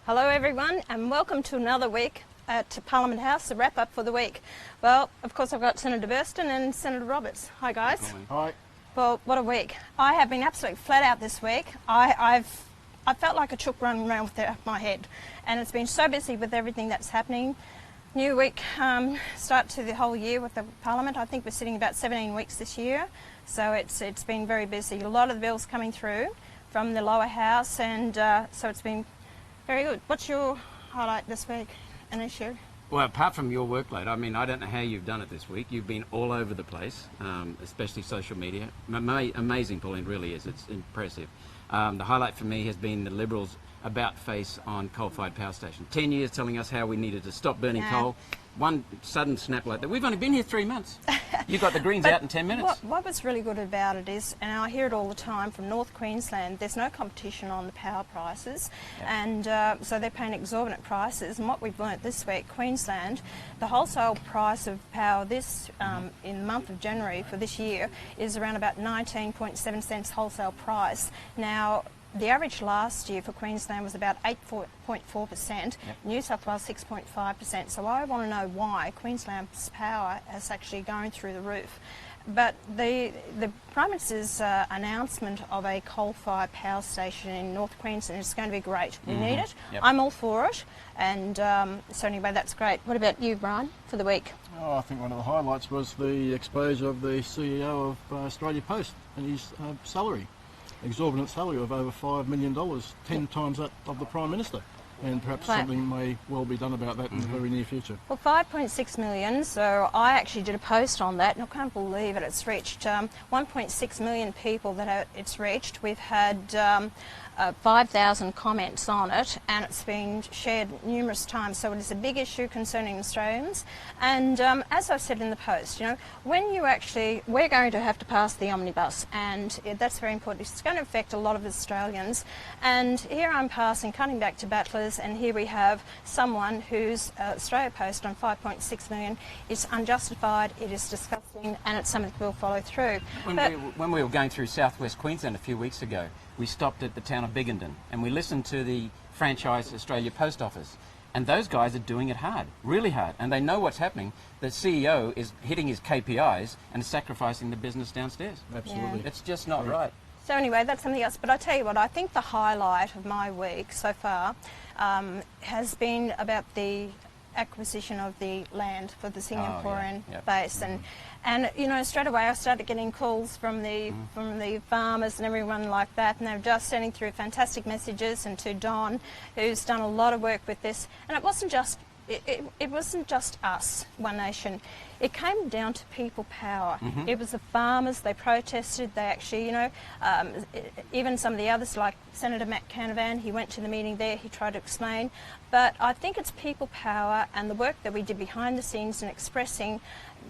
Hello everyone and welcome to another week at Parliament House, the wrap up for the week. Well, of course I've got Senator Burston and Senator Roberts. Hi guys. Hi. Well, what a week. I have been absolutely flat out this week. I felt like a chook running around with my head, and it's been so busy with everything that's happening. New week, start to the whole year with the Parliament. I think we're sitting about 17 weeks this year, so it's been very busy. A lot of the bills coming through from the lower house, and so it's been very good. What's your highlight this week, an issue? Well, apart from your workload, I mean, I don't know how you've done it this week. You've been all over the place, especially social media. Amazing, Pauline, really is. It's impressive. The highlight for me has been the Liberals' about-face on coal-fired power station. 10 years telling us how we needed to stop burning coal. One sudden snap like that. We've only been here 3 months. You got the Greens out in 10 minutes. What was really good about it is, and I hear it all the time from North Queensland, there's no competition on the power prices, and so they're paying exorbitant prices. And what we've learnt this week, Queensland, the wholesale price of power this in the month of January for this year is around about 19.7 cents wholesale price. Now, the average last year for Queensland was about 8.4%, New South Wales 6.5%. So I want to know why Queensland's power is actually going through the roof. But the Prime Minister's announcement of a coal-fired power station in North Queensland is going to be great. We need it. I'm all for it. And so anyway, that's great. What about you, Brian, for the week? Oh, I think one of the highlights was the exposure of the CEO of Australia Post and his salary. Exorbitant salary of over $5 million, 10 times that of the Prime Minister. And perhaps something may well be done about that in the very near future. Well, 5.6 million, so I actually did a post on that, and I can't believe it. It's reached 1.6 million people that it's reached. We've had 5,000 comments on it, and it's been shared numerous times, so it is a big issue concerning Australians. And as I said in the post, you know, when you actually, we're going to have to pass the omnibus, and that's very important. It's going to affect a lot of Australians. And here I'm passing, cutting back to battlers, and here we have someone whose Australia Post on 5.6 million is unjustified, it is disgusting, and it's something that will follow through. When we were going through southwest Queensland a few weeks ago, we stopped at the town of Biggendon and we listened to the franchise Australia Post Office. And those guys are doing it hard, really hard, and they know what's happening. The CEO is hitting his KPIs and sacrificing the business downstairs. Absolutely. It's just not right. So anyway, that's something else. But I tell you what, I think the highlight of my week so far has been about the acquisition of the land for the Singaporean base, and you know, straight away I started getting calls from the farmers and everyone like that, and they're just sending through fantastic messages, and to Don, who's done a lot of work with this. And it wasn't just it wasn't just us, One Nation. It came down to people power. It was the farmers. They protested. They actually, you know, even some of the others, like Senator Matt Canavan, he went to the meeting there. He tried to explain. But I think it's people power and the work that we did behind the scenes and expressing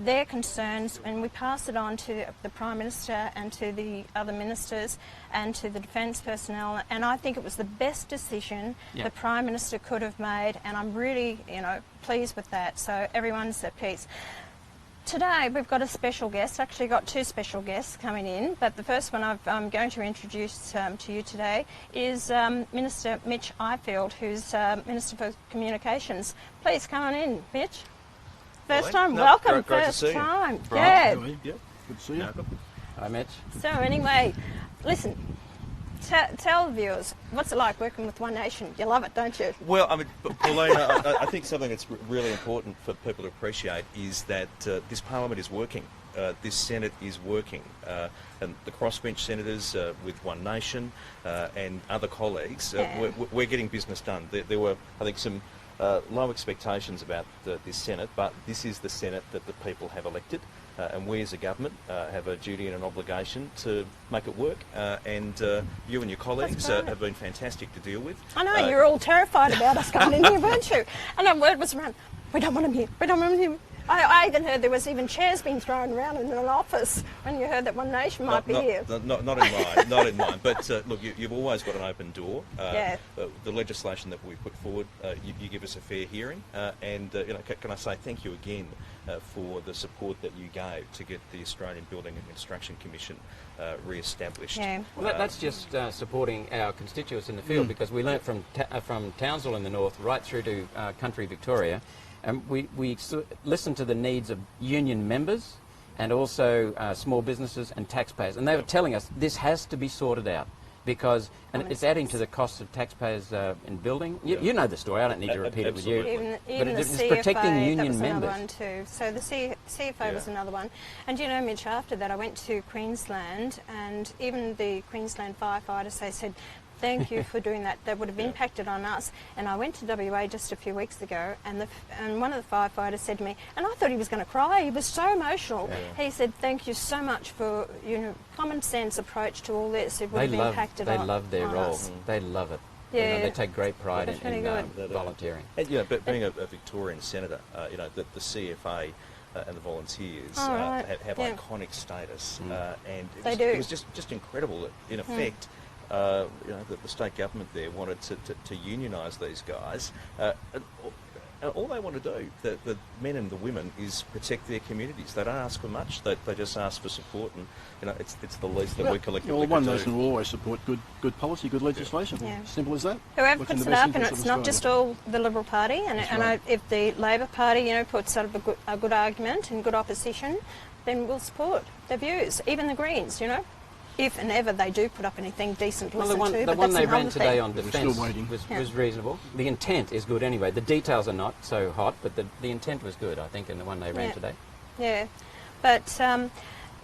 their concerns, and we passed it on to the Prime Minister and to the other ministers and to the defence personnel, and I think it was the best decision the Prime Minister could have made, and I'm really, you know, pleased with that. So everyone's at peace. Today we've got a special guest, actually got two special guests coming in, but the first one I'm going to introduce to you today is Minister Mitch Ifield, who's Minister for Communications. Please come on in, Mitch. First time, welcome, great first to see time. you. Yeah. Good to see you. Hi, Mitch. So anyway, listen, tell the viewers, what's it like working with One Nation? You love it, don't you? Well, I mean, Pauline, I think something that's really important for people to appreciate is that this Parliament is working. This Senate is working. And the crossbench senators with One Nation and other colleagues, we're getting business done. There were, I think, some low expectations about this Senate, but this is the Senate that the people have elected, and we as a government have a duty and an obligation to make it work, and you and your colleagues have been fantastic to deal with. I know, you're all terrified about us coming in here, weren't you? And our word was around, we don't want them here, we don't want them here. I even heard there was even chairs being thrown around in an office when you heard that One Nation might be here. Not in mine, not in mine. But look, you've always got an open door. The legislation that we put forward, you give us a fair hearing, and can I say thank you again for the support that you gave to get the Australian Building and Construction Commission re-established. Yeah. Well, that's just supporting our constituents in the field, because we learnt from Townsville in the north right through to country Victoria, and we listened to the needs of union members and also small businesses and taxpayers, and they were telling us this has to be sorted out, because it's adding to the cost of taxpayers in building. You know the story, I don't need to repeat it with you. Even but it's protecting union that was members. Another one too. So the CFO was another one. And you know, Mitch, after that I went to Queensland, and even the Queensland firefighters, they said, thank you for doing that. That would have impacted on us. And I went to WA just a few weeks ago, and one of the firefighters said to me, and I thought he was going to cry. He was so emotional. He said, "Thank you so much for common sense approach to all this. It would have impacted on us." They love their role. They love it. Yeah, they take great pride in volunteering. And but being a Victorian senator, the CFA. And the volunteers have iconic status, and it was just incredible that, in effect, the state government there wanted to unionise these guys. And all they want to do, the men and the women, is protect their communities. They don't ask for much. They just ask for support, and it's the least that we collectively can One do. Nation will always support good policy, good legislation. Yeah. Simple as that. Whoever puts it up, and it's not just all the Liberal Party, and if the Labor Party, puts up a good argument and good opposition, then we'll support their views. Even the Greens, if and ever they do put up anything decent to listen to. The one they ran today on still defence waiting. was reasonable. The intent is good anyway. The details are not so hot, but the intent was good, I think, in the one they ran today. Yeah, but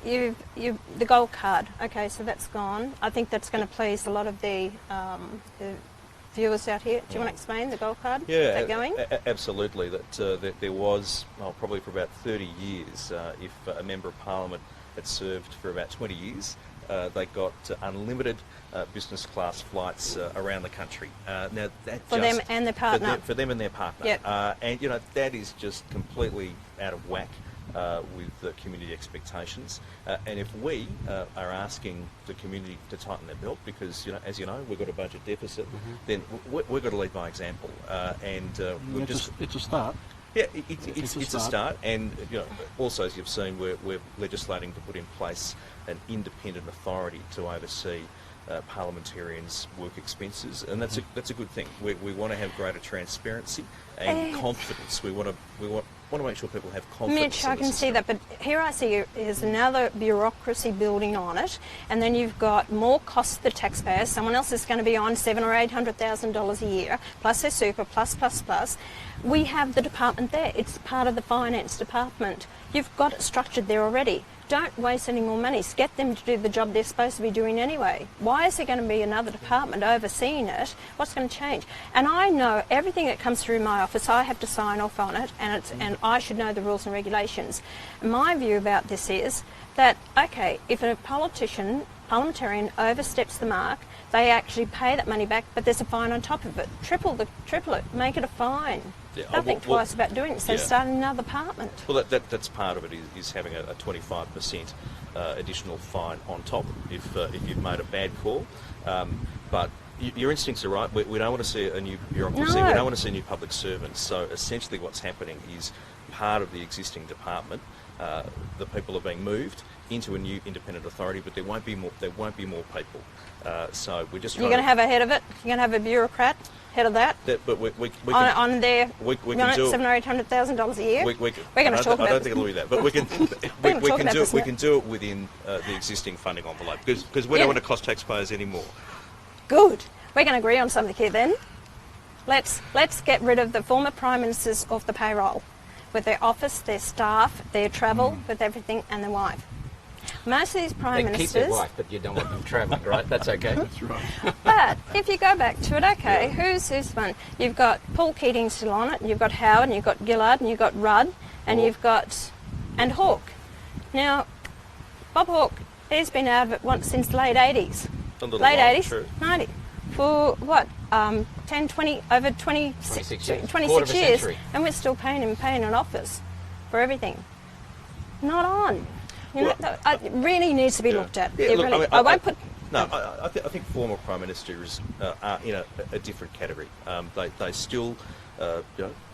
the gold card, okay, so that's gone. I think that's going to please a lot of the viewers out here. Do you want to explain the gold card? Yeah, Is that going? Absolutely. That there was, probably for about 30 years, if a Member of Parliament had served for about 20 years, they got unlimited business class flights around the country. Now that for them and their partner. For them and their partner. Yep. And that is just completely out of whack with the community expectations. And if we are asking the community to tighten their belt, because as you know, we've got a budget deficit, then we've got to lead by example. It's a start. Yeah, it's a start, and also, as you've seen, we're legislating to put in place an independent authority to oversee parliamentarians' work expenses, and that's a good thing. We want to have greater transparency and confidence. We want to make sure people have confidence. Mitch, I can see that, but here I see is another bureaucracy building on it, and then you've got more costs to the taxpayers. Someone else is going to be on $700,000 or $800,000 a year, plus their super, plus. We have the department there. It's part of the finance department. You've got it structured there already. Don't waste any more money. Get them to do the job they're supposed to be doing anyway. Why is there going to be another department overseeing it? What's going to change? And I know everything that comes through my office, I have to sign off on it, and I should know the rules and regulations. My view about this is that, okay, if a parliamentarian oversteps the mark, they actually pay that money back, but there's a fine on top of it. Triple it, make it a fine. Yeah, Don't think twice about doing it, so start another department. Well, that's part of it, is having a 25% additional fine on top if you've made a bad call. But your instincts are right. We don't want to see a new bureaucracy. No. We don't want to see new public servants. So essentially what's happening is part of the existing department, the people are being moved into a new independent authority, but there won't be more people. So we're just. You're going to have a head of it. You're going to have a bureaucrat head of that. But we on their we can do $700,000 or $800,000 a year. We're going to talk about. I don't think it'll be that, but we can do it within the existing funding envelope, because we don't want to cost taxpayers anymore. Good. We're going to agree on something here then. Let's get rid of the former prime ministers off the payroll, with their office, their staff, their travel, with everything, and their wife. Most of these prime ministers... Keep their wife, but you don't want them travelling, right? That's okay. That's right. But if you go back to it, okay, who's one? You've got Paul Keating still on it, and you've got Howard, and you've got Gillard, and you've got Rudd, and you've got... and Hawke. Now, Bob Hawke, he's been out of it since the late 80s. Late 80s? True. 90. For what? 10, 20, over 26 26 years. 26 years, century. and we're still paying an office. for everything. Not on. You know, it really needs to be looked at. Yeah, It look, really, I won't put... No, I think former Prime Ministers are in a different category. They still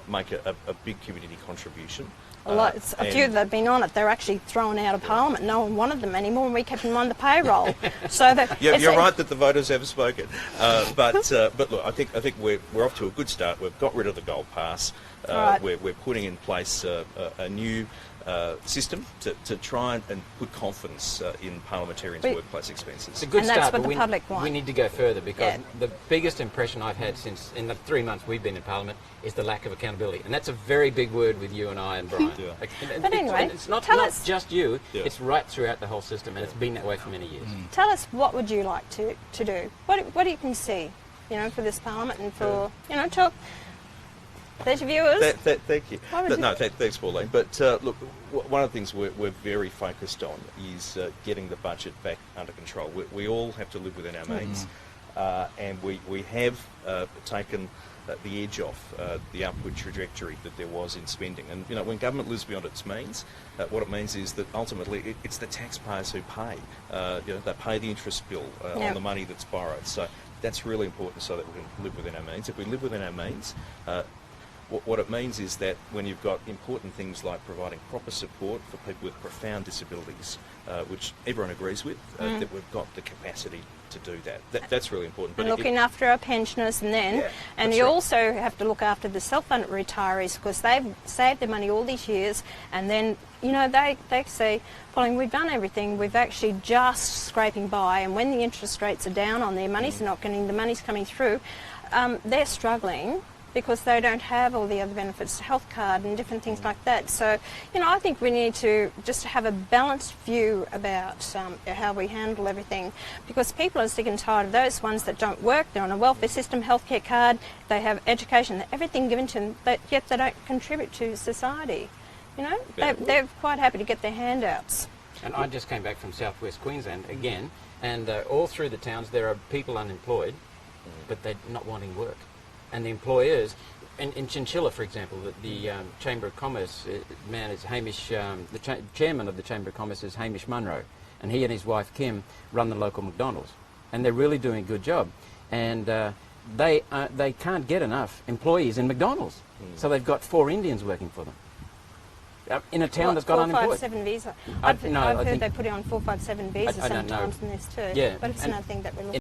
make a big community contribution. A few that have been on it, they're actually thrown out of Parliament. No one wanted them anymore, and we kept them on the payroll. So that you're right that the voters have spoken. But look, I think we're off to a good start. We've got rid of the gold pass. Right. We're putting in place a new system to try and put confidence in parliamentarians' workplace expenses. It's a good And that's start, what but the public want. we need to go further, because Yeah. the biggest impression I've had since in the 3 months we've been in Parliament is the lack of accountability, and that's a very big word with you and I and Brian. But anyway, it's not tell us- just you; Yeah. it's right throughout the whole system, and it's been that way for many years. Tell us, what would you like to do? What do you can see, you know, for this Parliament and for, you know, talk... There's your viewers. Thank you. Thanks, Pauline. But look, one of the things we're very focused on is getting the budget back under control. We all have to live within our means, and we have taken the edge off the upward trajectory that there was in spending. And you know, when government lives beyond its means, what it means is that ultimately it's the taxpayers who pay. You know, they pay the interest bill on the money that's borrowed. So that's really important, so that we can live within our means. If we live within our means, what it means is that when you've got important things like providing proper support for people with profound disabilities, which everyone agrees with, that we've got the capacity to do that. That's really important. But looking after our pensioners, and you also have to look after the self-funded retirees, because they've saved their money all these years, and then, you know, they say, Pauline, we've done everything, we've actually just scraping by, and when the interest rates are down on their money's not getting, the money's coming through, they're struggling, because they don't have all the other benefits, health card and different things like that. So, you know, I think we need to just have a balanced view about how we handle everything, because people are sick and tired of those ones that don't work. They're on a welfare system, healthcare card, they have education, everything given to them, but yet they don't contribute to society. You know, they're quite happy to get their handouts. And I just came back from southwest Queensland again, and all through the towns there are people unemployed, but they're not wanting work. And the employers, in Chinchilla, for example, the Chamber of Commerce man is Hamish, the chairman of the Chamber of Commerce is Hamish Munro, and he and his wife Kim run the local McDonald's, and they're really doing a good job. And they can't get enough employees in McDonald's, so they've got 4 Indians working for them. In a town that's got unemployed. 457 visa. I've heard they put it on 457 visa sometimes in this too. Yeah. But it's another thing that we're looking